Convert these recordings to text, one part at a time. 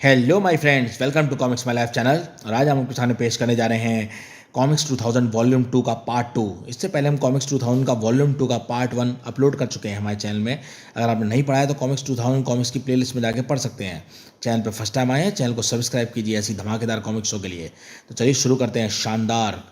Hello my friends, welcome to comics my life channel. और आज हम आपके सामने पेश करने जा रहे हैं कॉमिक्स 2000 वॉल्यूम 2 का पार्ट 2। इससे पहले हम कॉमिक्स 2000 का वॉल्यूम 2 का पार्ट 1 अपलोड कर चुके हैं हमारे चैनल में। अगर आपने नहीं पढ़ा है तो कॉमिक्स 2000 कॉमिक्स की प्लेलिस्ट में जाके पढ़ सकते हैं। चैनल पे फर्स्ट टाइम आए हैं, चैनल को सब्सक्राइब कीजिए ऐसी धमाकेदार कॉमिक्सों के लिए। तो चलिए शुरू करते हैं शानदार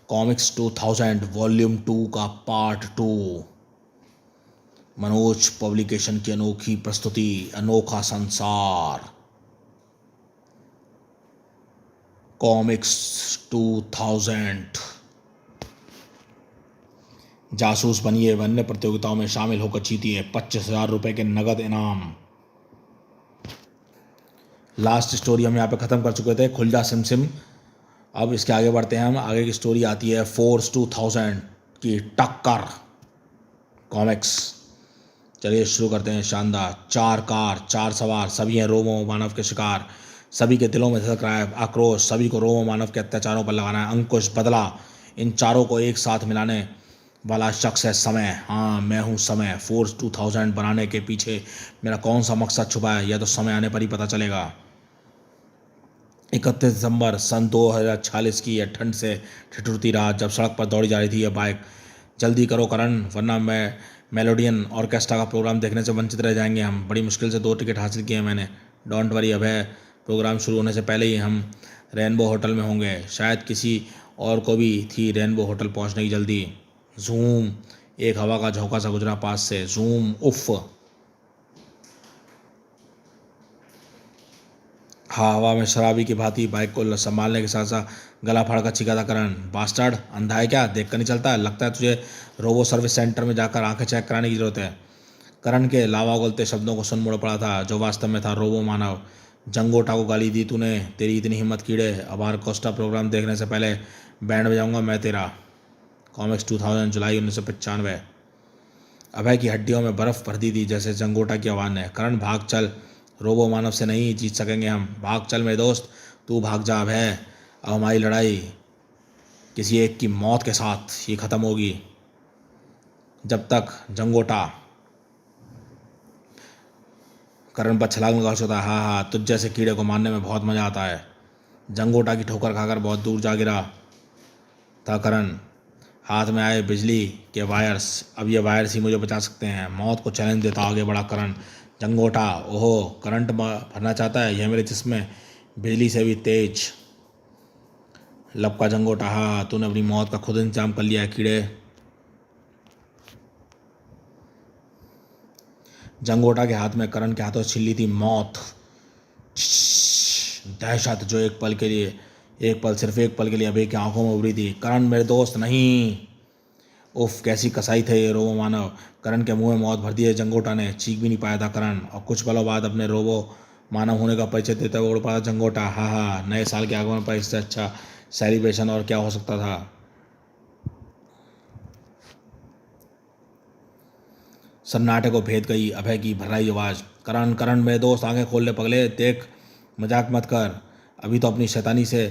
कॉमिक्स 2000 वॉल्यूम 2 का पार्ट 2। मनोज पब्लिकेशन की अनोखी प्रस्तुति, अनोखा संसार, कॉमिक्स 2000। जासूस बनिए, वन्य प्रतियोगिताओं में शामिल होकर जीतिए 25,000 रुपए के नगद इनाम। लास्ट स्टोरी हम यहाँ पे ख़त्म कर चुके थे, खुल जा सिम सिम। अब इसके आगे बढ़ते हैं हम। आगे की स्टोरी आती है फोर्स 2000 की टक्कर कॉमिक्स। चलिए शुरू करते हैं। शानदार। 4 कार, 4 सवार, सभी हैं रोमो मानव के शिकार। सभी के दिलों में धड़क रहा है आक्रोश, सभी को रोमो मानव के अत्याचारों पर लगाना है अंकुश। बदला इन चारों को एक साथ मिलाने वाला शख्स है समय। हाँ, मैं हूँ समय। फोर्स 2000 बनाने के पीछे मेरा कौन सा मकसद छुपा है, यह तो समय आने पर ही पता चलेगा। 31 दिसंबर सन 2046 की यह ठंड से ठिठुरती रात, जब सड़क पर दौड़ी जा रही थी यह बाइक। जल्दी करो करण, वरना मैं मेलोडियन ऑर्केस्ट्रा का प्रोग्राम देखने से वंचित रह जाएंगे हम। बड़ी मुश्किल से 2 टिकट हासिल किए हैं मैंने। डोंट वरी अभय, प्रोग्राम शुरू होने से पहले ही हम रेनबो होटल में होंगे। शायद किसी और को भी थी रेनबो होटल पहुंचने की जल्दी। जूम, एक हवा का झोंका सा गुजरा पास से। जूम, उफ। हाँ, हवा में शराबी की भांति बाइक को संभालने के साथ साथ गला फाड़ कर चीखा था करण। बास्टर्ड, अंधा है क्या, देख कर नहीं चलता? लगता है तुझे रोबो सर्विस सेंटर में जाकर आंखें चेक कराने की जरूरत है। करण के लावा उगलते शब्दों को सुन मुड़ पड़ा था, जो वास्तव में था रोबो मानव। जंगोटा को गाली दी तूने, तेरी इतनी हिम्मत कीड़े। अब कोस्टा प्रोग्राम देखने से पहले बैंड बजाऊंगा मैं तेरा। कॉमिक्स 2000 जुलाई 1995। अभय की हड्डियों में बर्फ भर दी थी जैसे जंगोटा की आवाज़ ने। करण भाग चल, रोबो मानव से नहीं जीत सकेंगे हम। भाग चल मेरे दोस्त, तू भाग जा अभय। अब हमारी लड़ाई किसी एक की मौत के साथ ही ख़त्म होगी। जब तक जंगोटा। करण पर छलांग लगा सोता। हाँ हाँ, तुझ जैसे कीड़े को मारने में बहुत मज़ा आता है। जंगोटा की ठोकर खाकर बहुत दूर जा गिरा था करण। हाथ में आए बिजली के वायर्स। अब ये वायर्स ही मुझे बचा सकते हैं। मौत को चैलेंज देता आगे बढ़ा करण। जंगोटा, ओहो, करंट भरना चाहता है? यह मेरे जिस्म में बिजली से भी तेज। लपका जंगोटा। हाँ, तूने अपनी मौत का खुद इंतजाम कर लिया है कीड़े। जंगोटा के हाथ में करण के हाथों से छिल ली थी मौत। दहशत जो एक पल, सिर्फ एक पल के लिए अभय की आंखों में उभरी थी। करण मेरे दोस्त नहीं। उफ, कैसी कसाई थे ये रोबो मानव। करण के मुंह में मौत भर दी है जंगोटा ने। चीख भी नहीं पाया था करण, और कुछ पलों बाद अपने रोबो मानव होने का परिचय देते हुए उड़ पड़ा जंगोटा। हाँ हाँ, नए साल के आगमन पर इससे अच्छा सेलिब्रेशन और क्या हो सकता था। सन्नाटे को भेद गई अभय की भर्राई आवाज। करण करण मेरे दोस्त, आंखें खोल ले पगले, देख, मजाक मत कर। अभी तो अपनी शैतानी से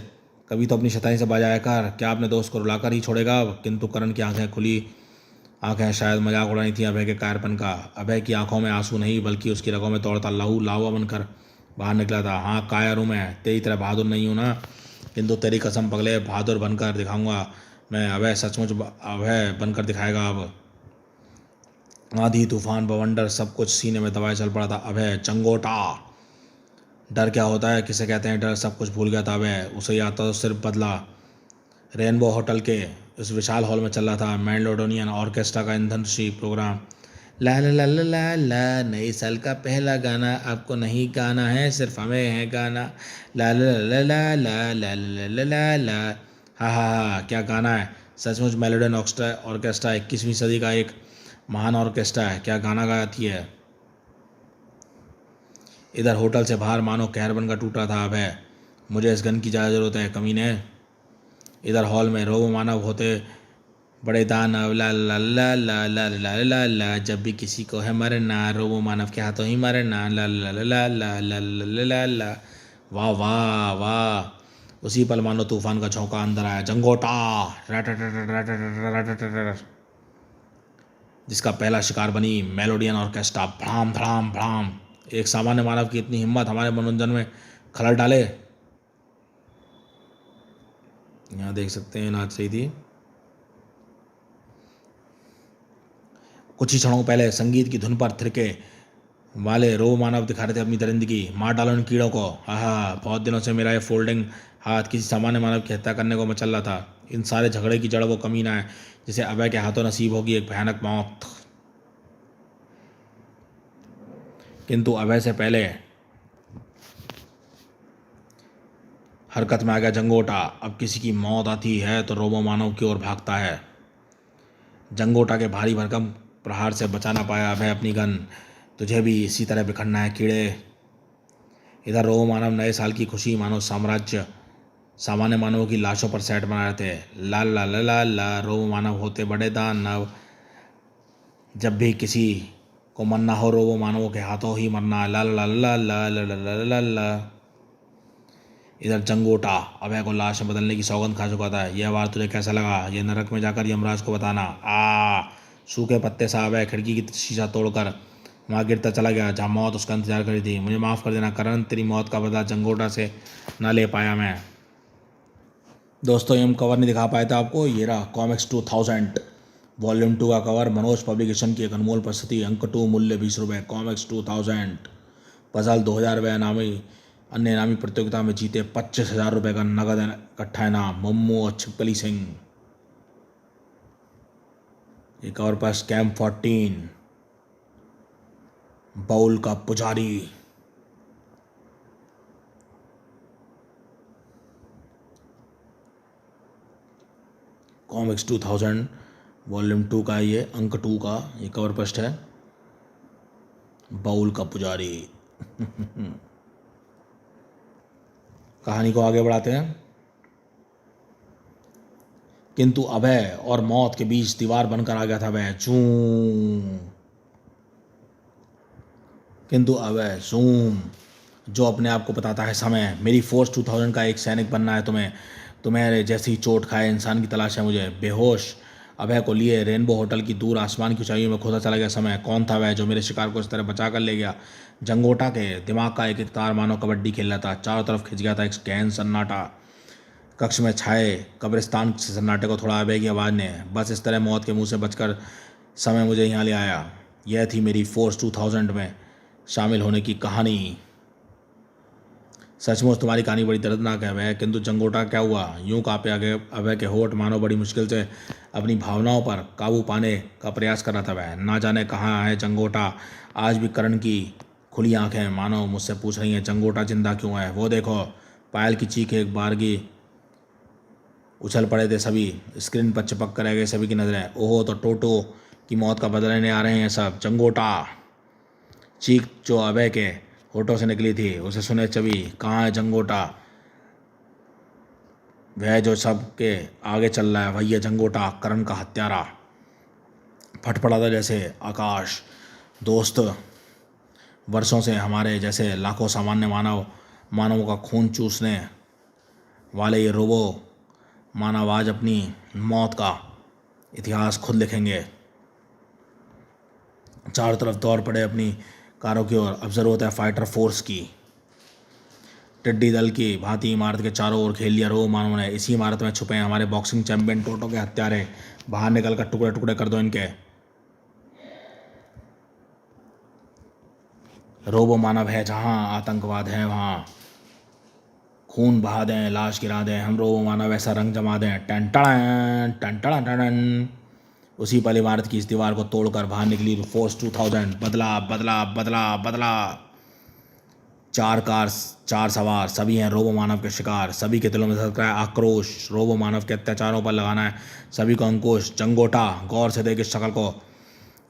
कभी तो अपनी शैतानी से बजाया कर। क्या अपने दोस्त को रुलाकर ही छोड़ेगा? किंतु करण की आंखें खुली। आंखें शायद मजाक उड़ानी थी अभय के कायरपन का। अभय की आंखों में आंसू नहीं, बल्कि उसकी रगों में दौड़ता लहू लावा बनकर बाहर निकला था। हाँ, कायर हूँ मैं, तेरी तरह बहादुर नहीं हूँ ना, किंतु तेरी कसम पगले, बहादुर बनकर दिखाऊंगा मैं। अभय सचमुच अभय बनकर दिखाएगा अब। आंधी तूफान बवंडर सब कुछ सीने में दबाए चल पड़ा था अभय। चंगोटा, डर क्या होता है, किसे कहते हैं डर, सब कुछ भूल गया था अभय। उसे याद था तो सिर्फ बदला। रेनबो होटल के उस विशाल हॉल में चल रहा था मेलोडोनियन ऑर्केस्ट्रा का इंधनशी प्रोग्राम। ला ला ला ला ला ला, नए साल का पहला गाना आपको नहीं गाना है, सिर्फ हमें है गाना। ला ला ला ला ला ला ला ला ला ला। हा हा हा, क्या गाना है। सचमुच मेलोडियन ऑर्केस्ट्रा 21वीं सदी का एक महान ऑर्केस्ट्रा है। क्या गाना गाती है। इधर होटल से बाहर मानो कहर बनकर टूट रहा था अभय। मुझे इस गन की ज़्यादा ज़रूरत है कमीने। इधर हॉल में रोबो मानव होते बड़े दानव। ला ला ला ला ला ला ला ला, जब भी किसी को है मरना रोबो मानव के हाथों ही मरना। ला ला ला ला ला ला ला ला ला। वाह वाह वाह। उसी पल मानो तूफान का झोंका अंदर आया। जंगोटा, जिसका पहला शिकार बनी मेलोडियन ऑर्केस्ट्रा। भ्राम भ्राम भ्राम। एक सामान्य मानव की इतनी हिम्मत हमारे मनोरंजन में खलल डाले। यहाँ देख सकते हैं नाच रही थी। कुछ ही क्षणों पहले संगीत की धुन पर थिरके वाले रो मानव दिखा रहे थे अपनी दरिंदगी। मार डालो इन कीड़ों को। हाँ, बहुत दिनों से मेरा ये फोल्डिंग हाथ किसी सामान्य मानव की हत्या करने को मचल रहा था। इन सारे झगड़े की जड़ वो कमीना है जिसे अभय के हाथों नसीब होगी एक भयानक मौत। किंतु अभय से पहले हरकत में आ गया जंगोटा। अब किसी की मौत आती है तो रोबो मानव की ओर भागता है। जंगोटा के भारी भरकम प्रहार से बचा ना पाया अभय अपनी गन। तुझे भी इसी तरह बिखरना है कीड़े। इधर रोबो मानव नए साल की खुशी मानव साम्राज्य सामान्य मानवों की लाशों पर सेट बना रहे थे। ला ला ला ला ला, रोबो मानव होते बड़े दानव। जब भी किसी को मरना हो रोबो मानवों के हाथों ही मरना। ला ला ला ला ला ला ला ला ला। इधर जंगोटा अभय को लाश में बदलने की सौगंध खा चुका था। यह वार तुझे कैसा लगा ये नरक में जाकर यमराज को बताना। सूखे पत्ते सा अभय खिड़की की शीशा तोड़कर वहाँ गिरता चला गया जहाँ मौत उसका इंतजार करी थी। मुझे माफ़ कर देना करण, तेरी मौत का बदला जंगोटा से ना ले पाया मैं। दोस्तों ये हम कवर नहीं दिखा पाए थे आपको। ये रहा कॉमिक्स 2000 वॉल्यूम 2 का कवर। मनोज पब्लिकेशन की एक अनमोल प्रस्तुति। अंक 2, मूल्य 20 रुपये। कॉमिक्स 2000 पजल 2000 रुपये इनामी। अन्य इनामी प्रतियोगिता में जीते 25,000 रुपये का नगद इकट्ठा इनाम। मम्मू और छिपकली सिंह। एक और पास कैंप 14 बाउल का पुजारी। कॉमिक्स 2000 वॉल्यूम 2 का ये अंक 2 का ये कवर पस्ट है। बाउल का पुजारी। कहानी को आगे बढ़ाते हैं। किंतु अभय और मौत के बीच दीवार बनकर आ गया था वह। किंतु अभय जूम जो अपने आप को बताता है समय। मेरी फोर्स 2000 का एक सैनिक बनना है तुम्हें। तुम्हें जैसी चोट खाए इंसान की तलाश है मुझे। बेहोश अभय को लिए रेनबो होटल की दूर आसमान की ऊंचाइयों में खोदा चला गया समय। कौन था वह जो मेरे शिकार को इस तरह बचा कर ले गया। जंगोटा के दिमाग का एक एक तार मानो कबड्डी खेल रहा था। चारों तरफ खिंच गया था एक गहन सन्नाटा। कक्ष में छाए कब्रिस्तान से सन्नाटे को थोड़ा अभय की आवाज़ ने बस इस तरह मौत के मुंह से बचकर समय मुझे यहाँ ले आया। यह थी मेरी फोर्स 2000 में शामिल होने की कहानी। सचमुच तुम्हारी कहानी बड़ी दर्दनाक है वह। किंतु जंगोटा क्या हुआ। यूं कांपे आगे अभय के होठ मानो बड़ी मुश्किल से अपनी भावनाओं पर काबू पाने का प्रयास कर रहा था वह। ना जाने कहाँ है जंगोटा। आज भी करण की खुली आंखें मानो मुझसे पूछ रही हैं जंगोटा जिंदा क्यों है। वो देखो पायल की चीख एक बारगी। उछल पड़े थे सभी। स्क्रीन पर चिपक कर रह गए सभी की नज़रें। ओहो तो टोटो की मौत का बदला लेने आ रहे हैं सब। जंगोटा चीख जो अभय के होठों से निकली थी उसे सुने सभी। कहाँ है जंगोटा। वह जो सब के आगे चल रहा है वही है जंगोटा करण का हत्यारा। फट पड़ा था जैसे आकाश। दोस्त वर्षों से हमारे जैसे लाखों सामान्य मानवों का खून चूसने वाले ये रोबो मानव आज अपनी मौत का इतिहास खुद लिखेंगे। चारों तरफ दौड़ पड़े अपनी कारों की ओर। अब जरूरत है फाइटर फोर्स की। टिड्डी दल की भांति इमारत के चारों ओर खेल लिया रोबो मानव ने। इसी इमारत में छुपे हैं हमारे बॉक्सिंग चैंपियन टोटो के हत्यारे। बाहर निकल कर टुकड़े टुकड़े कर दो इनके। रोबो मानव है जहां आतंकवाद है वहां खून बहा दें लाश गिरा दें। हम रोबो मानव ऐसा रंग जमा दें। टन टन टन टन टन। उसी पल इमारत की इस दीवार को तोड़कर बाहर निकली फोर्स 2000। बदला बदला बदला बदला। चार कार चार सवार सभी हैं रोबो मानव के शिकार। सभी के दिलों में धड़क रहा है आक्रोश। रोबो मानव के अत्याचारों पर लगाना है सभी को अंकुश। जंगोटा गौर से देख इस शक्ल को।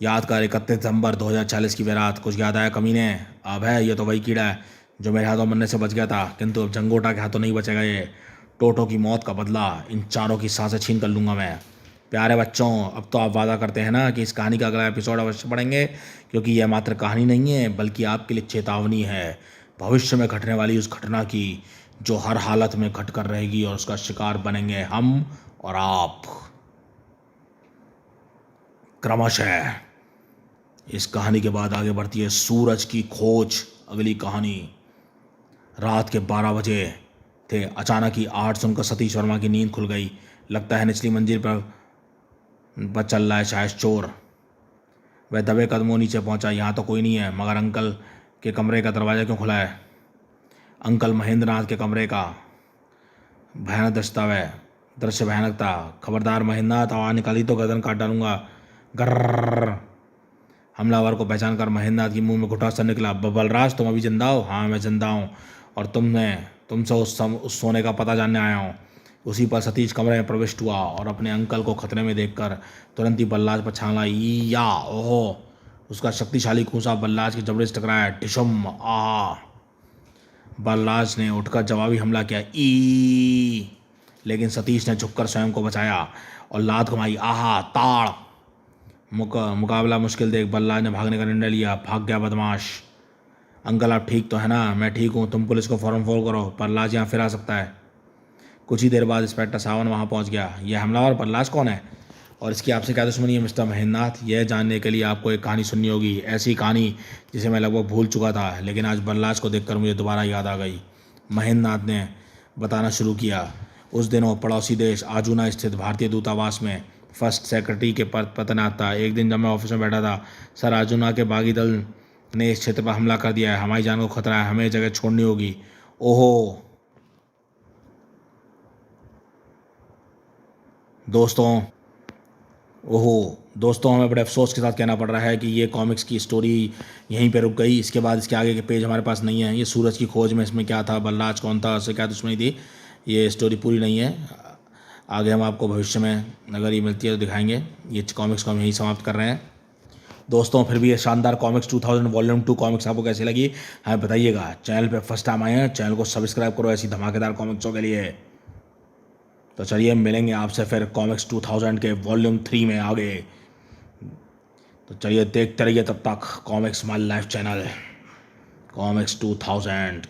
याद कर 31 दिसंबर 2040 की वे रात। कुछ याद आया कमीने। अब है ये तो वही कीड़ा है जो मेरे हाथों मरने से बच गया था। किंतु अब जंगोटा के हाथों नहीं बचेगा ये। टोटो की मौत का बदला इन चारों की सांसें छीन कर लूँगा मैं। प्यारे बच्चों अब तो आप वादा करते हैं ना कि इस कहानी का अगला एपिसोड अवश्य पढ़ेंगे क्योंकि यह मात्र कहानी नहीं है बल्कि आपके लिए चेतावनी है भविष्य में घटने वाली उस घटना की जो हर हालत में घट कर रहेगी और उसका शिकार बनेंगे हम और आप। क्रमशः इस कहानी के बाद आगे बढ़ती है सूरज की खोज अगली कहानी। रात के 12 बजे थे। अचानक ही आहट सुनकर सतीश वर्मा की नींद खुल गई। लगता है निचली मंजिल पर चल रहा है शायद चोर। वह दबे कदमों नीचे पहुंचा। यहाँ तो कोई नहीं है, मगर अंकल के कमरे का दरवाज़ा क्यों खुला है? अंकल महेंद्र नाथ के कमरे का। भयानक दृश्य भयानक था। खबरदार महेंद्र नाथ, आवाज़ निकाली तो गर्दन काट डालूंगा। गर्र। हमलावर को पहचान कर महेंद्र नाथ के मुंह में घुटा सा निकला। बलराज, तुम अभी जिंदा हो? हाँ, मैं जिंदा हूँ, और तुमसे उस सोने का पता जानने आया हूँ। उसी पर सतीश कमरे में प्रविष्ट हुआ और अपने अंकल को खतरे में देखकर तुरंत ही बल्लाज पर छाला। या ओहो! उसका शक्तिशाली खूंसा बल्लाज के जबड़े से टकराया। टिशुम! आ! बल्लाज ने उठकर जवाबी हमला किया। लेकिन सतीश ने झुककर स्वयं को बचाया और लात घुमाई। आहा! ताड़! मुकाबला मुश्किल देख बल्लाज ने भागने का निर्णय लिया। भाग गया बदमाश। अंकल, आप ठीक तो है ना? मैं ठीक हूँ, तुम पुलिस को फौरन फोन करो, बल्लाज यहाँ फिर आ सकता है। कुछ ही देर बाद इंस्पेक्टर सावन वहाँ पहुँच गया। यह हमलावर बल्लाज कौन है और इसकी आपसे क्या दुश्मनी है मिस्टर महेंद्र नाथ? यह जानने के लिए आपको एक कहानी सुननी होगी, ऐसी कहानी जिसे मैं लगभग भूल चुका था, लेकिन आज बल्लाज को देखकर मुझे दोबारा याद आ गई। महेंद्र नाथ ने बताना शुरू किया। उस दिन वो पड़ोसी देश आजूना स्थित भारतीय दूतावास में फर्स्ट सेक्रेटरी के पद पर तैनात था। एक दिन जब मैं ऑफिस में बैठा था, सर आजूना के बागी दल ने इस क्षेत्र पर हमला कर दिया है। हमारी जान को खतरा है, हमें ये जगह छोड़नी होगी। ओहो दोस्तों दोस्तों, हमें बड़े अफसोस के साथ कहना पड़ रहा है कि ये कॉमिक्स की स्टोरी यहीं पे रुक गई। इसके बाद इसके आगे के पेज हमारे पास नहीं है। ये सूरज की खोज में इसमें क्या था, बल्लाज कौन था, उससे क्या दुश्मनी थी, ये स्टोरी पूरी नहीं है। आगे हम आपको भविष्य में अगर ये मिलती है तो दिखाएंगे। ये कॉमिक्स को हम यहीं समाप्त कर रहे हैं। दोस्तों, फिर भी ये शानदार कॉमिक्स 2000 वॉल्यूम 2 कॉमिक्स आपको कैसी लगी हमें बताइएगा। चैनल पे फर्स्ट टाइम आए हैं, चैनल को सब्सक्राइब करो ऐसी धमाकेदार कॉमिक्सों के लिए। तो चलिए मिलेंगे आपसे फिर कॉमिक्स 2000 के वॉल्यूम 3 में आगे। तो चलिए देखते रहिए तब तक comics my life channel. Comics 2000।